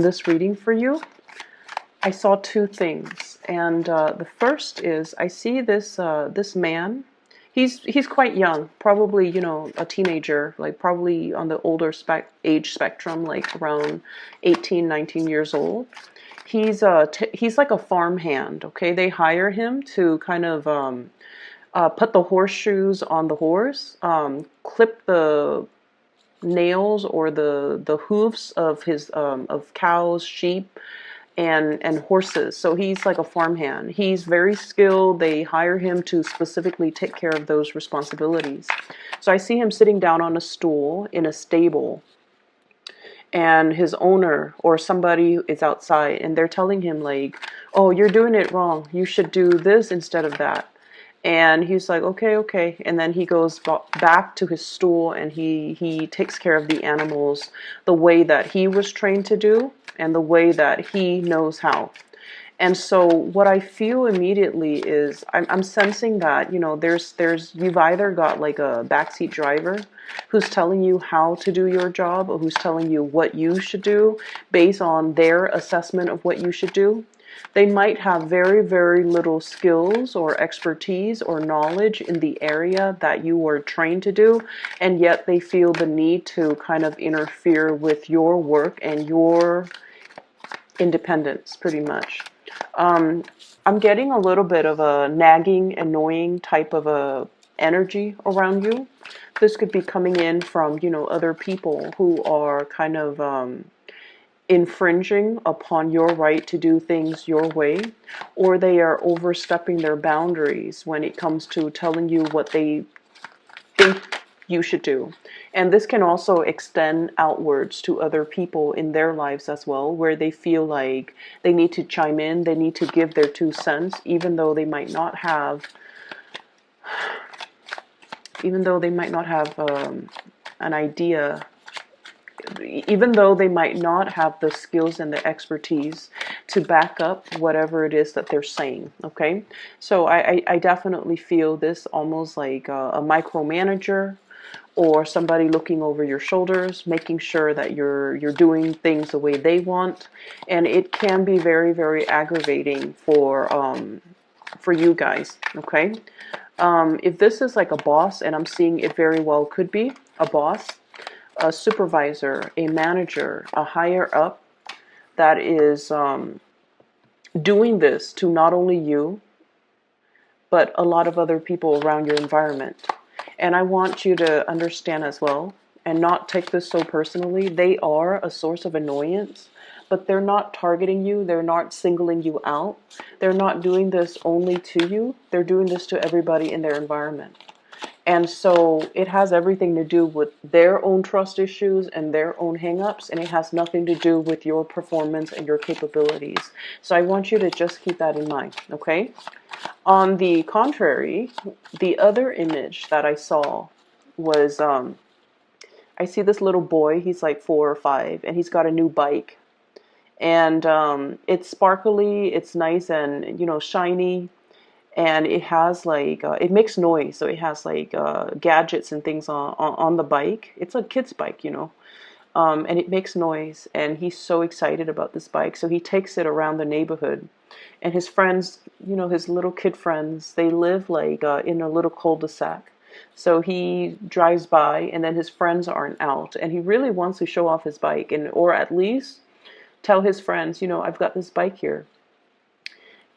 this reading for you, I saw two things, and the first is I see this man. He's quite young, probably a teenager, like probably on the older age spectrum, like around 18, 19 years old. He's like a farmhand. Okay, they hire him to kind of put the horseshoes on the horse, clip the nails or the hooves of his of cows, sheep, and horses. So he's like a farmhand. He's very skilled. They hire him to specifically take care of those responsibilities. So I see him sitting down on a stool in a stable, and his owner or somebody is outside, and they're telling him like, "Oh, you're doing it wrong. You should do this instead of that." And he's like, "Okay, okay." And then he goes back to his stool, and he takes care of the animals the way that he was trained to do and the way that he knows how. And so what I feel immediately is I'm sensing that, there's you've either got like a backseat driver who's telling you how to do your job, or who's telling you what you should do based on their assessment of what you should do. They might have very, very little skills or expertise or knowledge in the area that you were trained to do, and yet they feel the need to kind of interfere with your work and your independence, pretty much. I'm getting a little bit of a nagging, annoying type of a energy around you. This could be coming in from, other people who are kind of infringing upon your right to do things your way, or they are overstepping their boundaries when it comes to telling you what they think you should do. And this can also extend outwards to other people in their lives as well, where they feel like they need to chime in, they need to give their 2 cents, even though they might not have, an idea, even though they might not have the skills and the expertise to back up whatever it is that they're saying. Okay, so I definitely feel this almost like a micromanager, or somebody looking over your shoulders, making sure that you're doing things the way they want. And it can be very, very aggravating for you guys. Okay, if this is like a boss, and I'm seeing it very well could be a boss, a supervisor, a manager, a higher up that is doing this to not only you, but a lot of other people around your environment. And I want you to understand as well, and not take this so personally, they are a source of annoyance, but they're not targeting you, they're not singling you out, they're not doing this only to you, they're doing this to everybody in their environment. And so it has everything to do with their own trust issues and their own hangups, and it has nothing to do with your performance and your capabilities. So I want you to just keep that in mind, okay? On the contrary, the other image that I saw was, I see this little boy, he's like 4 or 5, and he's got a new bike. And it's sparkly, it's nice and, shiny. And it has like, it makes noise. So it has like gadgets and things on the bike. It's a kid's bike, and it makes noise. And he's so excited about this bike. So he takes it around the neighborhood. And his friends, his little kid friends, they live like in a little cul-de-sac. So he drives by, and then his friends aren't out. And he really wants to show off his bike, or at least tell his friends, I've got this bike here.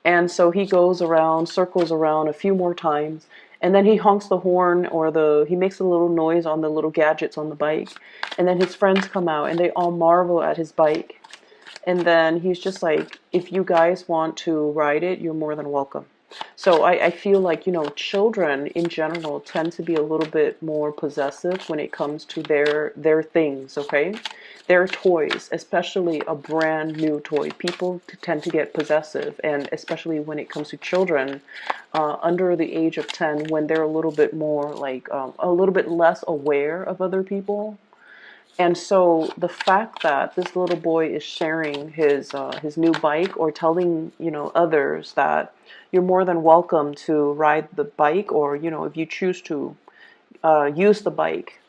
And so he goes around, circles around a few more times, and then he honks the horn, or he makes a little noise on the little gadgets on the bike. And then his friends come out, and they all marvel at his bike. And then he's just like, if you guys want to ride it, you're more than welcome. So I feel like, children in general tend to be a little bit more possessive when it comes to their things, okay? Their toys, especially a brand new toy. People tend to get possessive, and especially when it comes to children under the age of 10, when they're a little bit more like, a little bit less aware of other people. And so the fact that this little boy is sharing his new bike, or telling others that you're more than welcome to ride the bike, or if you choose to use the bike,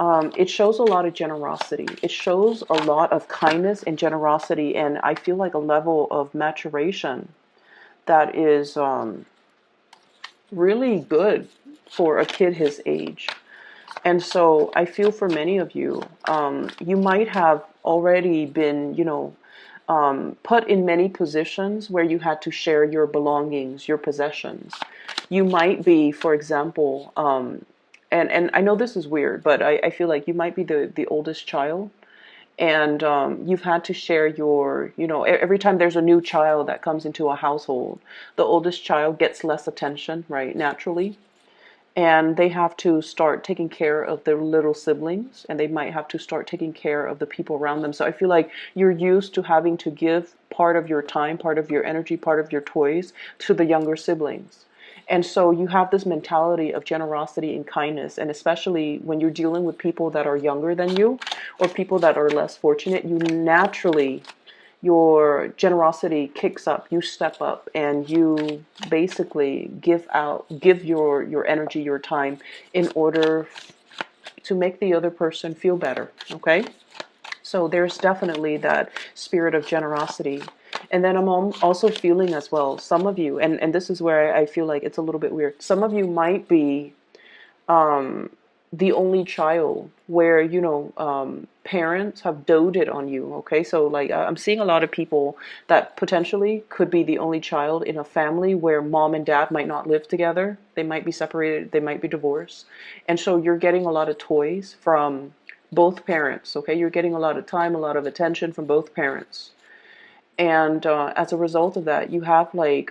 It shows a lot of generosity. It shows a lot of kindness and generosity, and I feel like a level of maturation that is really good for a kid his age. And so I feel for many of you, you might have already been, put in many positions where you had to share your belongings, your possessions. You might be, for example, and I know this is weird, but I feel like you might be the oldest child. And you've had to share your, every time there's a new child that comes into a household, the oldest child gets less attention, right, naturally. And they have to start taking care of their little siblings, and they might have to start taking care of the people around them. So I feel like you're used to having to give part of your time, part of your energy, part of your toys to the younger siblings. And so you have this mentality of generosity and kindness, and especially when you're dealing with people that are younger than you or people that are less fortunate, you naturally, your generosity kicks up. You step up and you basically give your energy, your time, in order to make the other person feel better. Okay, so there's definitely that spirit of generosity. And then I'm also feeling as well, some of you, and this is where I feel like it's a little bit weird, some of you might be the only child where, parents have doted on you. Okay, so like I'm seeing a lot of people that potentially could be the only child in a family where mom and dad might not live together. They might be separated, they might be divorced. And so you're getting a lot of toys from both parents. Okay, you're getting a lot of time, a lot of attention from both parents. And as a result of that, you have like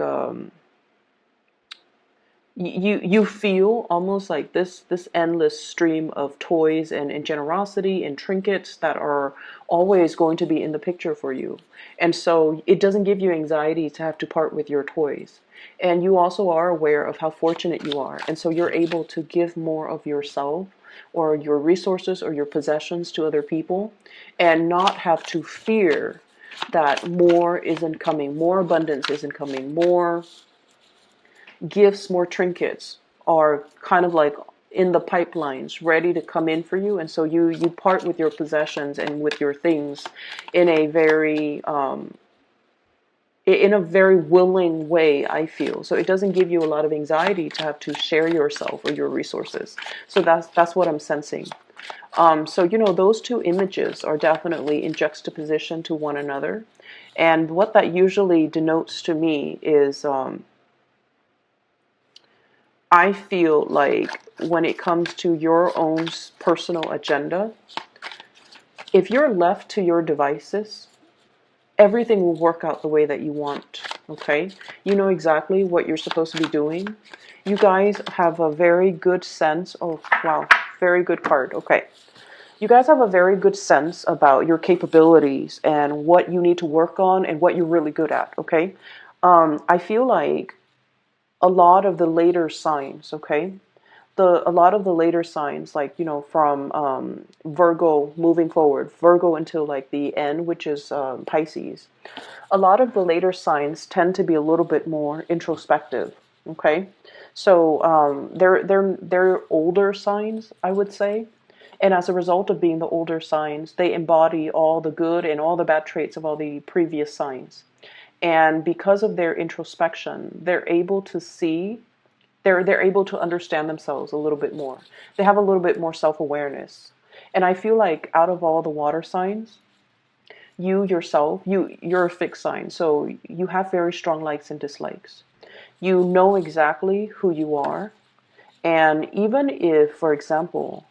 you feel almost like this endless stream of toys and generosity and trinkets that are always going to be in the picture for you. And so it doesn't give you anxiety to have to part with your toys. And you also are aware of how fortunate you are. And so you're able to give more of yourself or your resources or your possessions to other people and not have to fear that more isn't coming, more abundance isn't coming, more gifts, more trinkets are kind of like in the pipelines ready to come in for you. And so you part with your possessions and with your things in a very willing way, I feel. So it doesn't give you a lot of anxiety to have to share yourself or your resources. So that's what I'm sensing. So those two images are definitely in juxtaposition to one another. And what that usually denotes to me is I feel like when it comes to your own personal agenda, if you're left to your devices, everything will work out the way that you want. Okay? You know exactly what you're supposed to be doing. You guys have a very good sense. Oh, wow. Very good card. Okay. You guys have a very good sense about your capabilities and what you need to work on and what you're really good at. Okay? I feel like a lot of the later signs, okay? A lot of the later signs, like, from Virgo moving forward, Virgo until like the end, which is Pisces. A lot of the later signs tend to be a little bit more introspective, okay? So they're older signs, I would say. And as a result of being the older signs, they embody all the good and all the bad traits of all the previous signs. And because of their introspection, they're able to see, they're able to understand themselves a little bit more. They have a little bit more self-awareness. And I feel like out of all the water signs, you yourself, you're a fixed sign. So you have very strong likes and dislikes. You know exactly who you are. And even if, for example,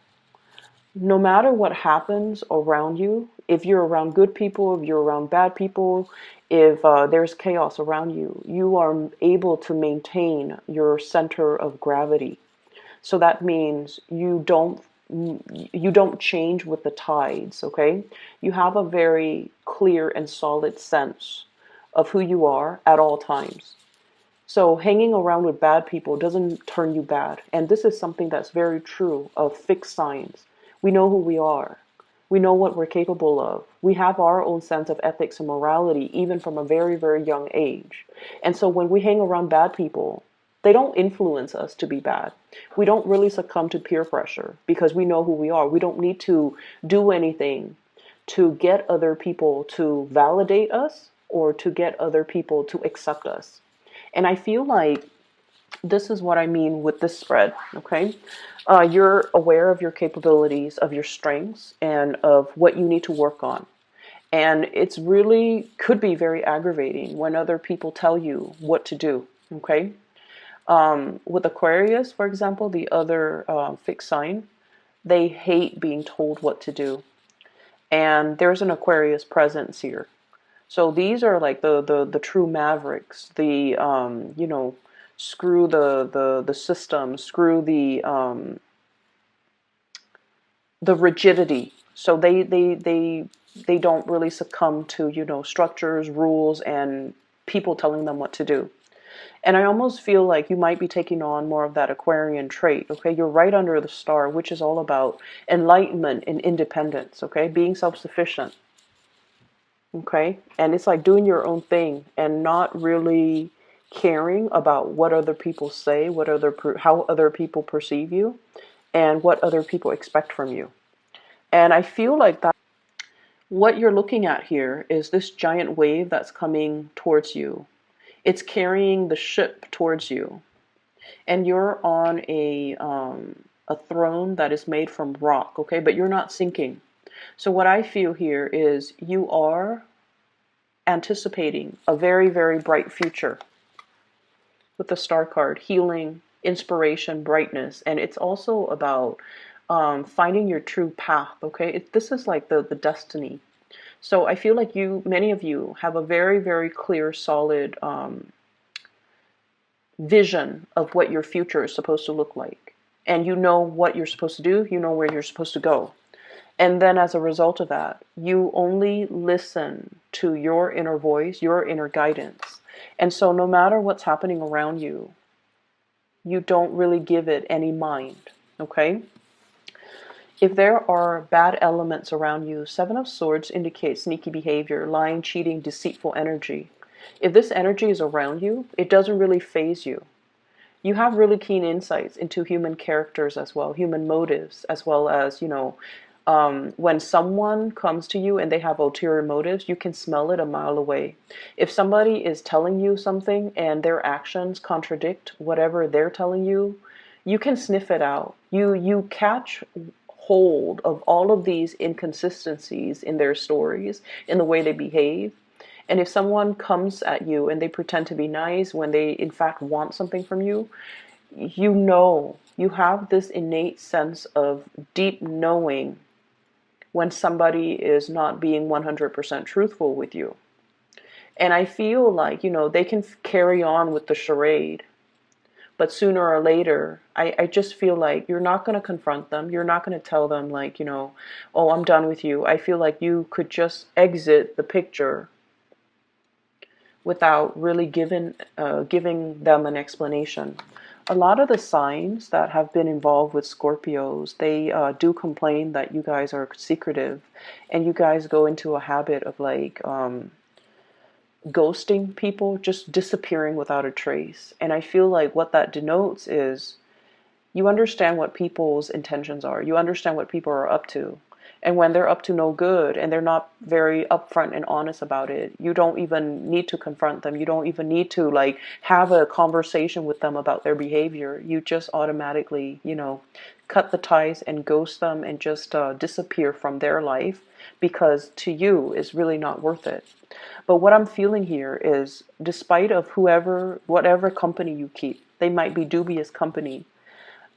no matter what happens around you, if you're around good people, if you're around bad people, if there's chaos around you, you are able to maintain your center of gravity. So that means you don't change with the tides, okay? You have a very clear and solid sense of who you are at all times. So hanging around with bad people doesn't turn you bad. And this is something that's very true of fixed signs. We know who we are. We know what we're capable of. We have our own sense of ethics and morality, even from a very, very young age. And so when we hang around bad people, They don't influence us to be bad. We don't really succumb to peer pressure because we know who we are. We don't need to do anything to get other people to validate us or to get other people to accept us. And I feel like this is what I mean with this spread, okay? You're aware of your capabilities, of your strengths, and of what you need to work on. And it's really could be very aggravating when other people tell you what to do, okay? With Aquarius, for example, the other fixed sign, they hate being told what to do. And there's an Aquarius presence here. So these are like the true mavericks, the, screw the system, screw the rigidity. So they don't really succumb to, structures, rules, and people telling them what to do. And I almost feel like you might be taking on more of that Aquarian trait, okay? You're right under the star, which is all about enlightenment and independence, okay? Being self-sufficient, okay? And it's like doing your own thing and not really caring about what other people say, how other people perceive you, and what other people expect from you. And I feel like that what you're looking at here is this giant wave that's coming towards you. It's carrying the ship towards you, and you're on a throne that is made from rock, okay? But you're not sinking. So what I feel here is you are anticipating a very, very bright future with the star card, healing, inspiration, brightness, and it's also about finding your true path, okay? This is like the destiny. So I feel like many of you have a very, very clear, solid vision of what your future is supposed to look like. And you know what you're supposed to do, you know where you're supposed to go. And then as a result of that, you only listen to your inner voice, your inner guidance. And so no matter what's happening around you, you don't really give it any mind, okay? If there are bad elements around you, Seven of Swords indicates sneaky behavior, lying, cheating, deceitful energy. If this energy is around you, it doesn't really faze you. You have really keen insights into human characters as well, human motives, as well as, when someone comes to you and they have ulterior motives, you can smell it a mile away. If somebody is telling you something and their actions contradict whatever they're telling you, you can sniff it out. You catch hold of all of these inconsistencies in their stories, in the way they behave. And if someone comes at you and they pretend to be nice when they in fact want something from you, you have this innate sense of deep knowing when somebody is not being 100% truthful with you. And I feel like, they can carry on with the charade. But sooner or later, I just feel like you're not going to confront them. You're not going to tell them like, oh, I'm done with you. I feel like you could just exit the picture without really giving them an explanation. A lot of the signs that have been involved with Scorpios, they do complain that you guys are secretive and you guys go into a habit of like ghosting people, just disappearing without a trace. And I feel like what that denotes is you understand what people's intentions are. You understand what people are up to. And when they're up to no good and they're not very upfront and honest about it, you don't even need to confront them. You don't even need to like have a conversation with them about their behavior. You just automatically, cut the ties and ghost them and just disappear from their life because to you is really not worth it. But what I'm feeling here is despite of whatever company you keep, they might be dubious company.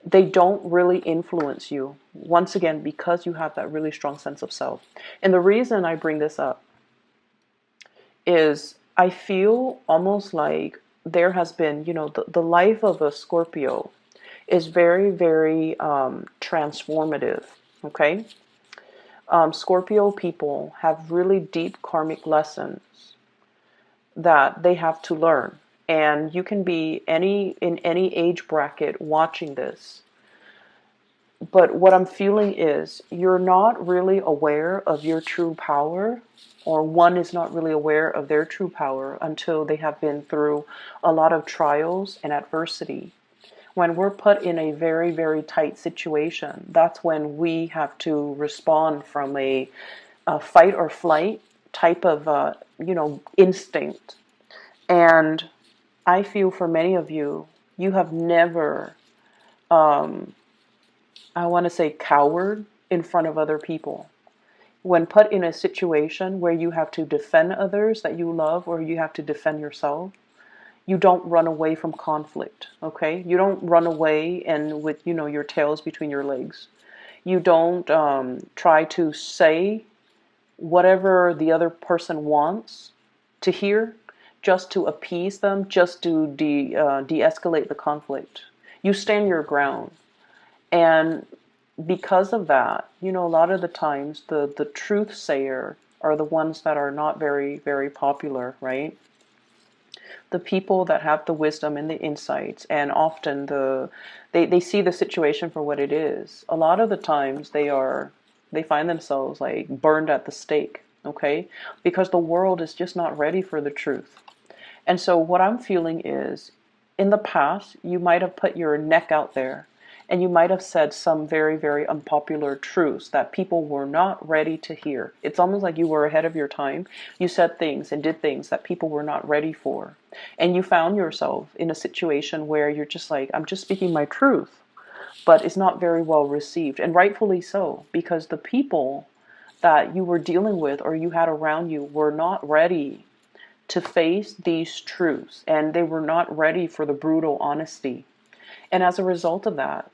They don't really influence you, once again, because you have that really strong sense of self. And the reason I bring this up is I feel almost like there has been, the life of a Scorpio is very, very transformative, okay? Scorpio people have really deep karmic lessons that they have to learn. And you can be in any age bracket watching this. But what I'm feeling is you're not really aware of your true power, or one is not really aware of their true power until they have been through a lot of trials and adversity. When we're put in a very, very tight situation, that's when we have to respond from a fight or flight type of, instinct. And I feel for many of you, you have never, I want to say, cowered in front of other people. When put in a situation where you have to defend others that you love, or you have to defend yourself, you don't run away from conflict, okay? You don't run away and with, your tails between your legs. You don't try to say whatever the other person wants to hear just to appease them, just to de-escalate the conflict. You stand your ground. And because of that, a lot of the times the truth sayer are the ones that are not very, very popular, right? The people that have the wisdom and the insights, and often they see the situation for what it is. A lot of the times they find themselves like burned at the stake, okay? Because the world is just not ready for the truth. And so what I'm feeling is, in the past, you might have put your neck out there and you might have said some very, very unpopular truths that people were not ready to hear. It's almost like you were ahead of your time. You said things and did things that people were not ready for. And you found yourself in a situation where you're just like, I'm just speaking my truth, but it's not very well received. And rightfully so, because the people that you were dealing with or you had around you were not ready to face these truths, and they were not ready for the brutal honesty. And as a result of that,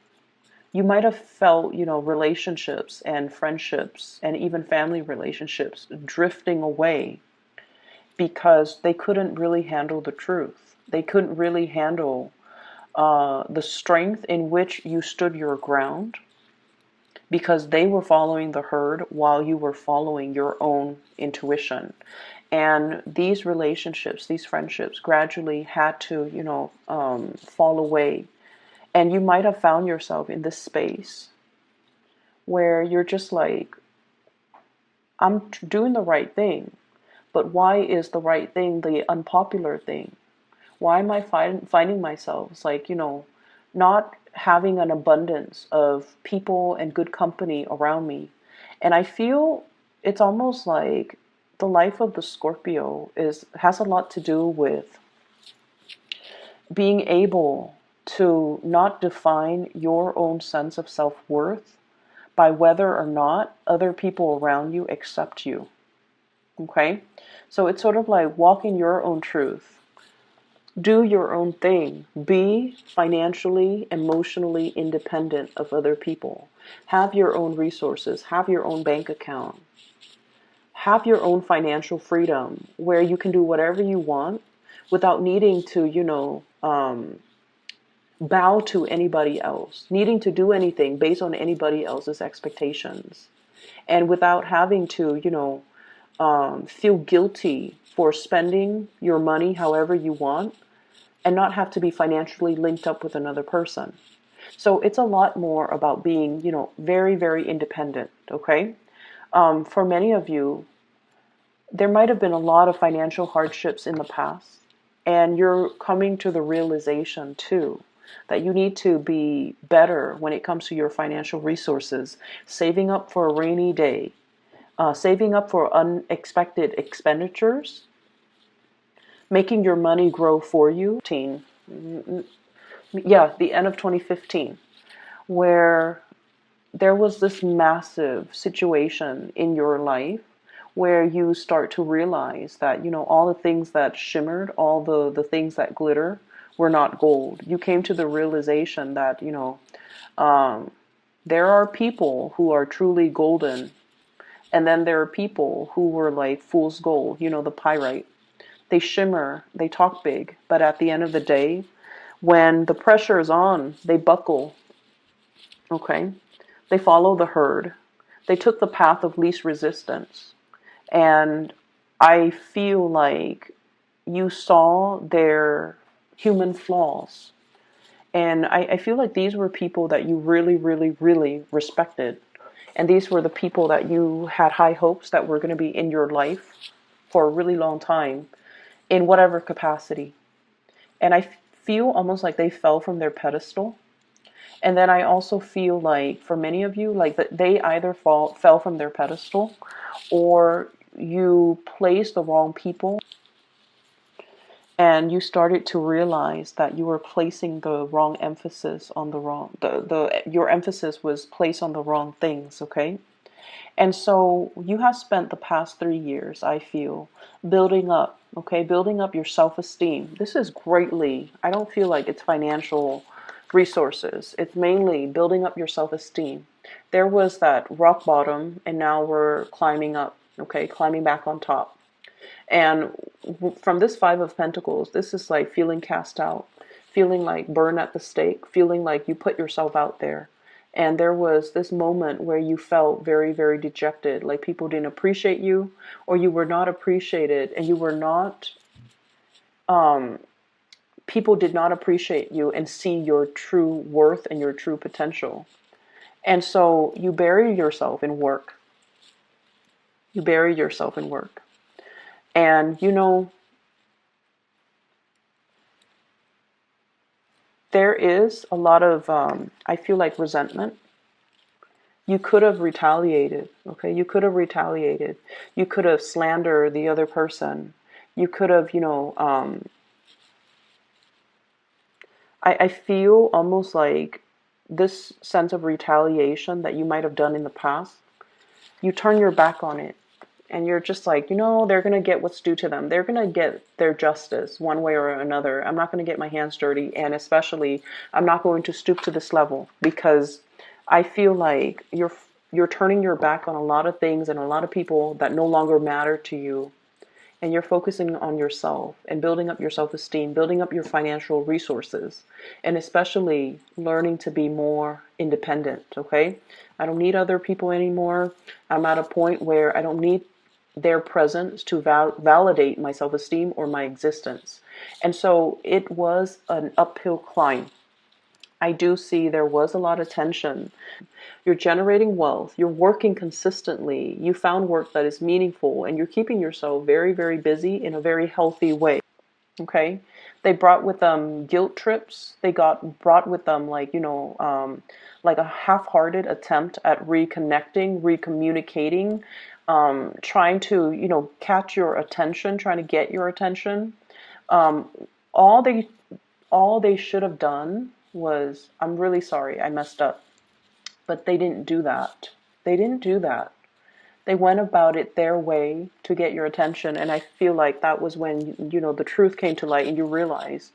you might have felt, relationships and friendships and even family relationships drifting away because they couldn't really handle the truth. They couldn't really handle the strength in which you stood your ground, because they were following the herd while you were following your own intuition. And these relationships, these friendships gradually had to, fall away. And you might have found yourself in this space where you're just like, I'm doing the right thing, but why is the right thing the unpopular thing? Why am I finding myself, it's like, not having an abundance of people and good company around me? And I feel it's almost like the life of the Scorpio has a lot to do with being able to not define your own sense of self-worth by whether or not other people around you accept you. Okay? So it's sort of like walking your own truth. Do your own thing. Be financially, emotionally independent of other people. Have your own resources. Have your own bank account. Have your own financial freedom where you can do whatever you want without needing to, bow to anybody else, needing to do anything based on anybody else's expectations, and without having to, feel guilty for spending your money however you want and not have to be financially linked up with another person. So it's a lot more about being, very, very independent, okay? For many of you, there might have been a lot of financial hardships in the past, and you're coming to the realization too that you need to be better when it comes to your financial resources, saving up for a rainy day, saving up for unexpected expenditures, making your money grow for you. Yeah, the end of 2015, where there was this massive situation in your life where you start to realize that, all the things that shimmered, all the things that glitter were not gold. You came to the realization that, there are people who are truly golden, and then there are people who were like fool's gold, the pyrite. They shimmer, they talk big, but at the end of the day, when the pressure is on, they buckle, okay? They follow the herd. They took the path of least resistance. And I feel like you saw their human flaws And I feel like these were people that you really, really, really respected. And these were the people that you had high hopes that were going to be in your life for a really long time in whatever capacity. And I feel almost like they fell from their pedestal. And then I also feel like for many of you, like that they either fell from their pedestal, or you placed the wrong people and you started to realize that you were placing the wrong emphasis on the wrong your emphasis was placed on the wrong things, okay? And so you have spent the past 3 years, I feel, building up, okay, building up your self-esteem. This is greatly, I don't feel like it's financial resources. It's mainly building up your self-esteem. There was that rock bottom, and now we're climbing up, okay, climbing back on top. And from this Five of Pentacles, this is like feeling cast out, feeling like burned at the stake, feeling like you put yourself out there. And there was this moment where you felt very, very dejected, like people didn't appreciate you, or you were not appreciated, and you were not, people did not appreciate you and see your true worth and your true potential. And so you bury yourself in work. You bury yourself in work. And you know, there is a lot of, I feel like, resentment. You could have retaliated, okay? You could have retaliated. You could have slandered the other person. You could have, you know, I feel almost like this sense of retaliation that you might have done in the past, you turn your back on it. And you're just like, you know, they're going to get what's due to them. They're going to get their justice one way or another. I'm not going to get my hands dirty. And especially, I'm not going to stoop to this level, because I feel like you're turning your back on a lot of things and a lot of people that no longer matter to you. And you're focusing on yourself and building up your self-esteem, building up your financial resources, and especially learning to be more independent, okay? I don't need other people anymore. I'm at a point where I don't need their presence to validate my self-esteem or my existence. And so it was an uphill climb. I do see there was a lot of tension. You're generating wealth. You're working consistently. You found work that is meaningful, and you're keeping yourself very, very busy in a very healthy way. Okay? They brought with them guilt trips. They brought with them, like, you know, like a half-hearted attempt at reconnecting, recommunicating, trying to, you know, catch your attention, trying to get your attention. All they all they should have done was, I'm really sorry, I messed up. But they didn't do that. They didn't do that. They went about it their way to get your attention. And I feel like that was when, you know, the truth came to light and you realize,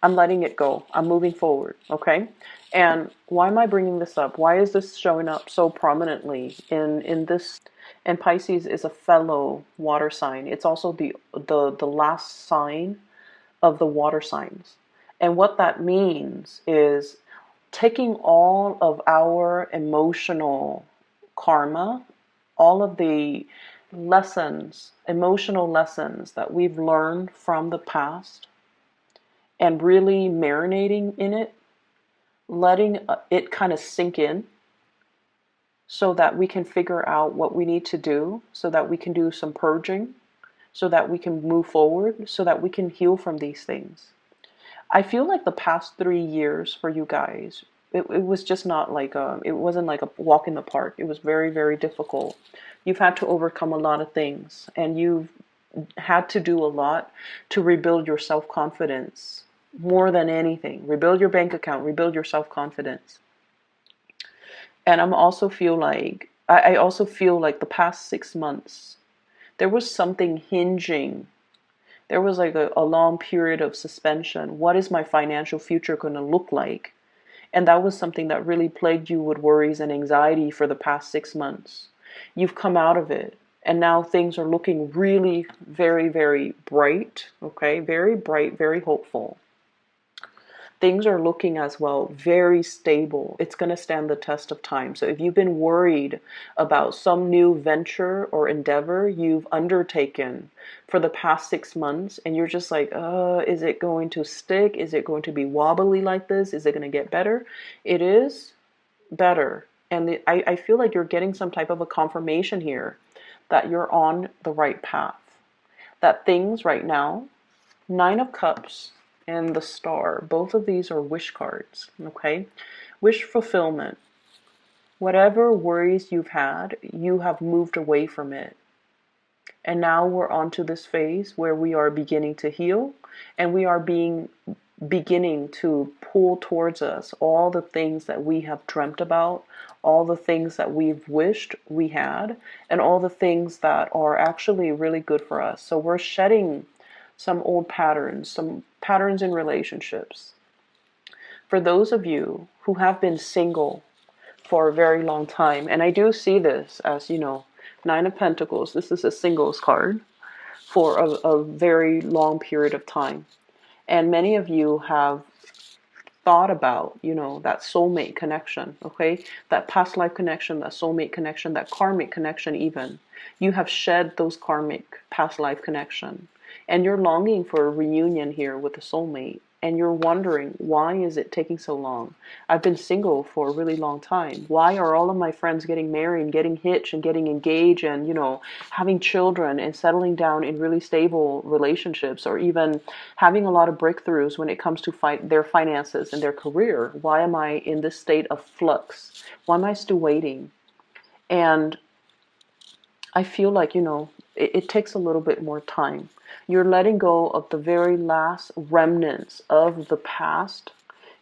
I'm letting it go. I'm moving forward. Okay. And why am I bringing this up? Why is this showing up so prominently in this? And Pisces is a fellow water sign. It's also the last sign of the water signs. And what that means is taking all of our emotional karma, all of the lessons, emotional lessons that we've learned from the past, and really marinating in it, letting it kind of sink in, so that we can figure out what we need to do, so that we can do some purging, so that we can move forward, so that we can heal from these things. I feel like the past 3 years for you guys, it was just not like it wasn't like a walk in the park. It was very, very difficult. You've had to overcome a lot of things, and you've had to do a lot to rebuild your self-confidence more than anything. Rebuild your bank account, rebuild your self-confidence. And I also feel like the past 6 months, there was something hinging. There was like a long period of suspension. What is my financial future going to look like? And that was something that really plagued you with worries and anxiety for the past 6 months. You've come out of it. And now things are looking really very, very bright. Okay? Very bright, very hopeful. things are looking as well very stable. It's going to stand the test of time. So if you've been worried about some new venture or endeavor you've undertaken for the past 6 months, and you're just like, is it going to stick? Is it going to be wobbly like this? Is it going to get better? It is better. And I feel like you're getting some type of a confirmation here that you're on the right path. That things right now, Nine of Cups and the Star, both of these are wish cards, okay? Wish fulfillment. Whatever worries you've had, you have moved away from it. And now we're on to this phase where we are beginning to heal, and we are beginning to pull towards us all the things that we have dreamt about, all the things that we've wished we had, and all the things that are actually really good for us. So we're shedding some old patterns, some patterns in relationships. For those of you who have been single for a very long time, and I do see this as, Nine of Pentacles, this is a singles card for a very long period of time. And many of you have thought about, that soulmate connection, okay? That past life connection, that soulmate connection, that karmic connection even. You have shed those karmic past life connection. And you're longing for a reunion here with a soulmate. And you're wondering, why is it taking so long? I've been single for a really long time. Why are all of my friends getting married, getting hitched, and getting engaged, and, having children and settling down in really stable relationships, or even having a lot of breakthroughs when it comes to their finances and their career? Why am I in this state of flux? Why am I still waiting? And I feel like, it takes a little bit more time. You're letting go of the very last remnants of the past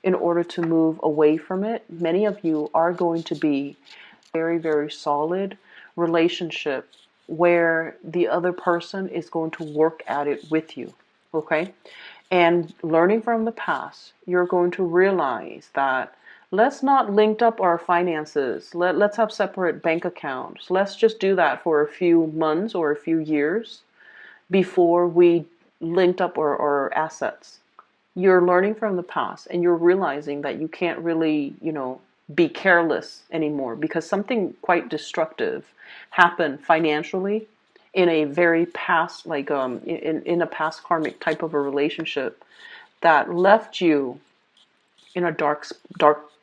in order to move away from it. Many of you are going to be very, very solid relationship where the other person is going to work at it with you, okay? And learning from the past, you're going to realize that let's not link up our finances. Let's have separate bank accounts. Let's just do that for a few months or a few years before we linked up our assets. You're learning from the past, and you're realizing that you can't really, be careless anymore, because something quite destructive happened financially in a very past, like in a past karmic type of a relationship that left you in a dark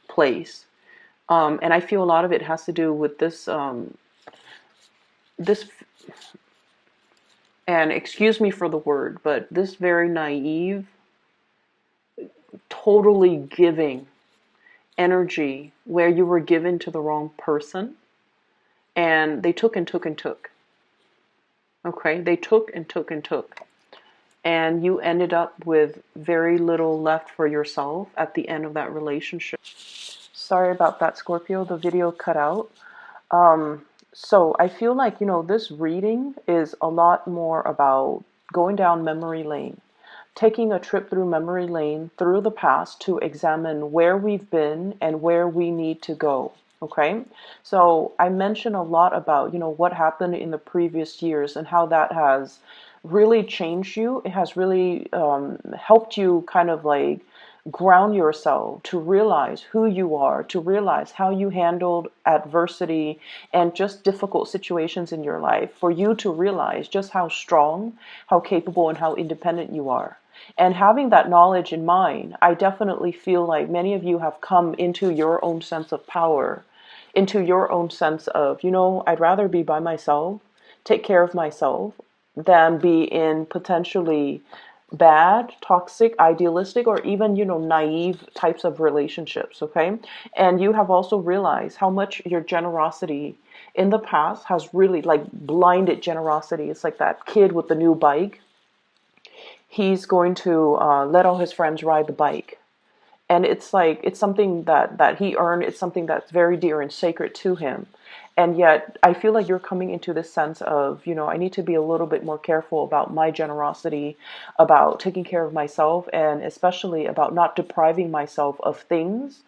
place. And I feel a lot of it has to do with this, and excuse me for the word, but this very naive, totally giving energy where you were given to the wrong person, and they took and took and took. Okay, they took and took and took. And you ended up with very little left for yourself at the end of that relationship. Sorry about that, Scorpio. The video cut out. So I feel like, this reading is a lot more about going down memory lane, taking a trip through memory lane through the past to examine where we've been and where we need to go. Okay, so I mentioned a lot about, what happened in the previous years and how that has really changed you. It has really helped you kind of like ground yourself to realize who you are, to realize how you handled adversity and just difficult situations in your life, for you to realize just how strong, how capable, and how independent you are. And having that knowledge in mind, I definitely feel like many of you have come into your own sense of power, into your own sense of, I'd rather be by myself, take care of myself, than be in potentially bad, toxic, idealistic, or even, naive types of relationships, okay? And you have also realized how much your generosity in the past has really like blinded generosity. It's like that kid with the new bike. He's going to let all his friends ride the bike. And it's like, it's something that he earned. It's something that's very dear and sacred to him. And yet I feel like you're coming into this sense of, I need to be a little bit more careful about my generosity, about taking care of myself, and especially about not depriving myself of things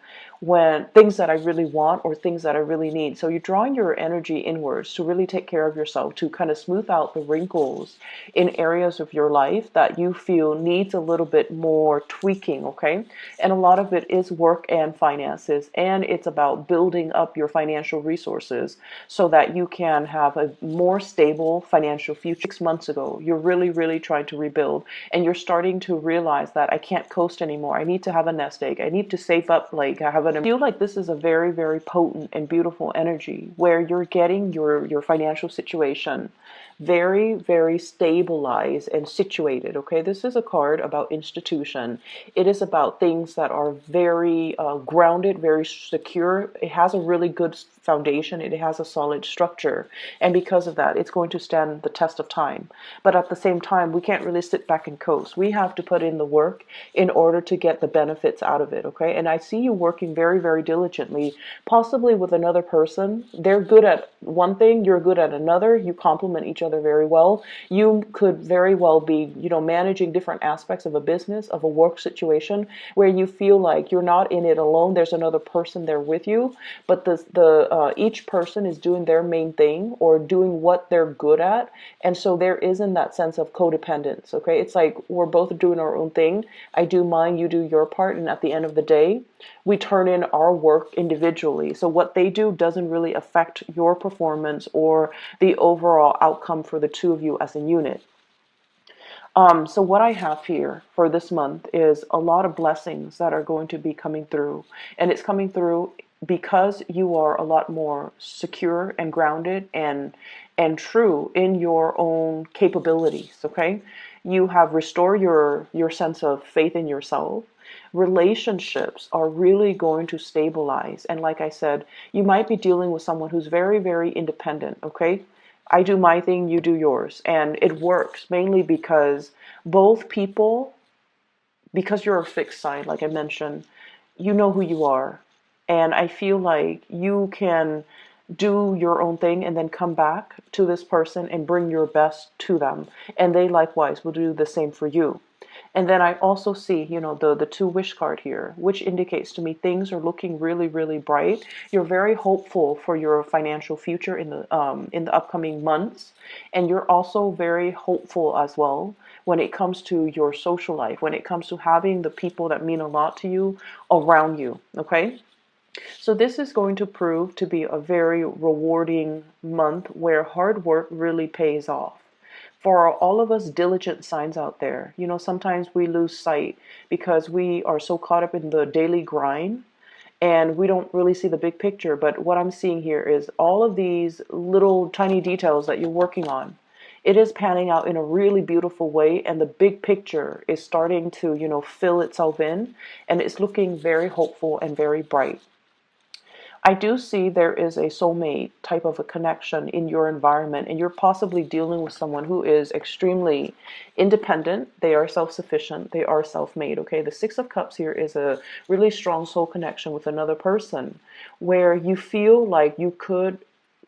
when things that I really want or things that I really need. So you're drawing your energy inwards to really take care of yourself, to kind of smooth out the wrinkles in areas of your life that you feel needs a little bit more tweaking, okay? And a lot of it is work and finances, and it's about building up your financial resources so that you can have a more stable financial future. 6 months ago, you're really, really trying to rebuild, and you're starting to realize that I can't coast anymore. I need to have a nest egg. I need to save up, like I have an. I feel like this is a very, very potent and beautiful energy where you're getting your financial situation very, very stabilized and situated. Okay, this is a card about institution. It is about things that are very grounded, very secure. It has a really good foundation. It has a solid structure, and because of that, it's going to stand the test of time. But at the same time, we can't really sit back and coast. We have to put in the work in order to get the benefits out of it. Okay, and I see you working very, very diligently, possibly with another person. They're good at one thing, you're good at another. You complement each other very well. You could very well be, managing different aspects of a business, of a work situation, where you feel like you're not in it alone. There's another person there with you, but each person is doing their main thing or doing what they're good at, and so there isn't that sense of codependence. Okay, it's like we're both doing our own thing. I do mine, you do your part, and at the end of the day, we turn in our work individually. So what they do doesn't really affect your performance or the overall outcome for the two of you as a unit. So what I have here for this month is a lot of blessings that are going to be coming through. And it's coming through because you are a lot more secure and grounded and true in your own capabilities, okay? You have restored your sense of faith in yourself. Relationships are really going to stabilize. And like I said, you might be dealing with someone who's very, very independent, okay? I do my thing, you do yours. And it works mainly because both people, because you're a fixed sign, like I mentioned, you know who you are. And I feel like you can do your own thing and then come back to this person and bring your best to them. And they likewise will do the same for you. And then I also see, the two wish card here, which indicates to me things are looking really, really bright. You're very hopeful for your financial future in the upcoming months, and you're also very hopeful as well when it comes to your social life, when it comes to having the people that mean a lot to you around you. Okay. So this is going to prove to be a very rewarding month where hard work really pays off. For all of us diligent signs out there, sometimes we lose sight because we are so caught up in the daily grind and we don't really see the big picture. But what I'm seeing here is all of these little tiny details that you're working on. It is panning out in a really beautiful way, and the big picture is starting to, fill itself in, and it's looking very hopeful and very bright. I do see there is a soulmate type of a connection in your environment, and you're possibly dealing with someone who is extremely independent. They are self-sufficient. They are self-made. Okay, the Six of Cups here is a really strong soul connection with another person where you feel like you could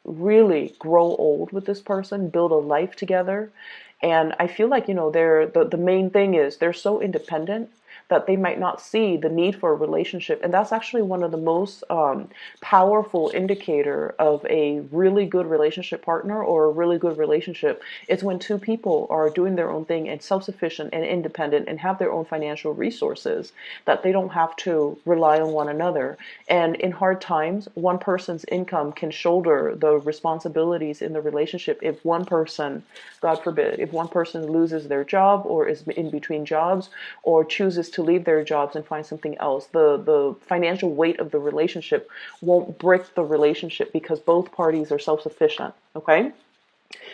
really grow old with this person, build a life together. And I feel like, the main thing is they're so independent that they might not see the need for a relationship. And that's actually one of the most powerful indicator of a really good relationship partner or a really good relationship. It's when two people are doing their own thing and self-sufficient and independent and have their own financial resources, that they don't have to rely on one another. And in hard times, one person's income can shoulder the responsibilities in the relationship. If one person, God forbid, if one person loses their job or is in between jobs or chooses to leave their jobs and find something else, the financial weight of the relationship won't break the relationship because both parties are self-sufficient. Okay,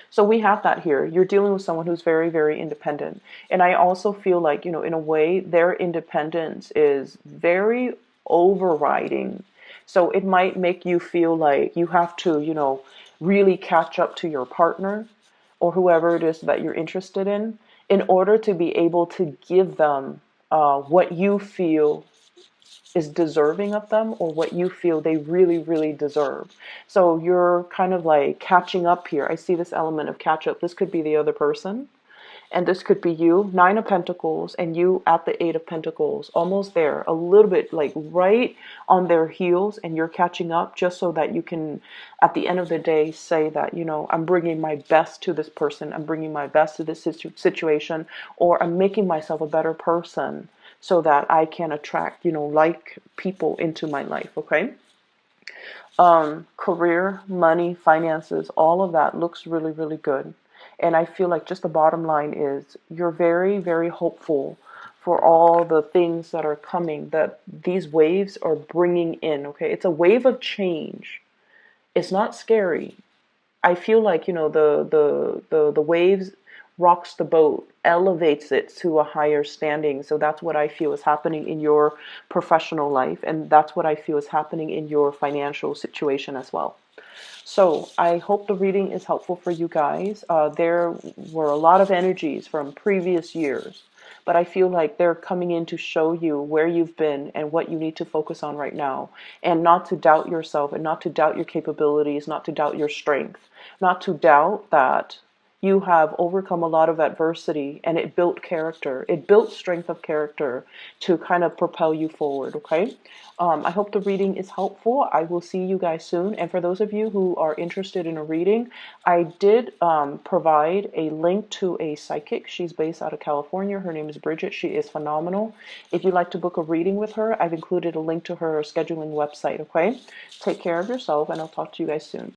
so we have that here. You're dealing with someone who's very, very independent, and I also feel like, in a way, their independence is very overriding. So it might make you feel like you have to, really catch up to your partner or whoever it is that you're interested in order to be able to give them what you feel is deserving of them, or what you feel they really, really deserve. So you're kind of like catching up here. I see this element of catch up. This could be the other person. And this could be you, Nine of Pentacles, and you at the Eight of Pentacles, almost there, a little bit like right on their heels, and you're catching up just so that you can, at the end of the day, say that, you know, I'm bringing my best to this person, I'm bringing my best to this situation, or I'm making myself a better person so that I can attract, you know, like people into my life, okay? Career, money, finances, all of that looks really, really good. And I feel like just the bottom line is you're very, very hopeful for all the things that are coming, that these waves are bringing in, okay? It's a wave of change. It's not scary. I feel like, you know, the waves rocks the boat, elevates it to a higher standing. So that's what I feel is happening in your professional life, and that's what I feel is happening in your financial situation as well. So I hope the reading is helpful for you guys. There were a lot of energies from previous years, but I feel like they're coming in to show you where you've been and what you need to focus on right now, and not to doubt yourself, and not to doubt your capabilities, not to doubt your strength, not to doubt that you have overcome a lot of adversity, and it built character. It built strength of character to kind of propel you forward, okay? I hope the reading is helpful. I will see you guys soon. And for those of you who are interested in a reading, I did provide a link to a psychic. She's based out of California. Her name is Bridget. She is phenomenal. If you'd like to book a reading with her, I've included a link to her scheduling website, okay? Take care of yourself, and I'll talk to you guys soon.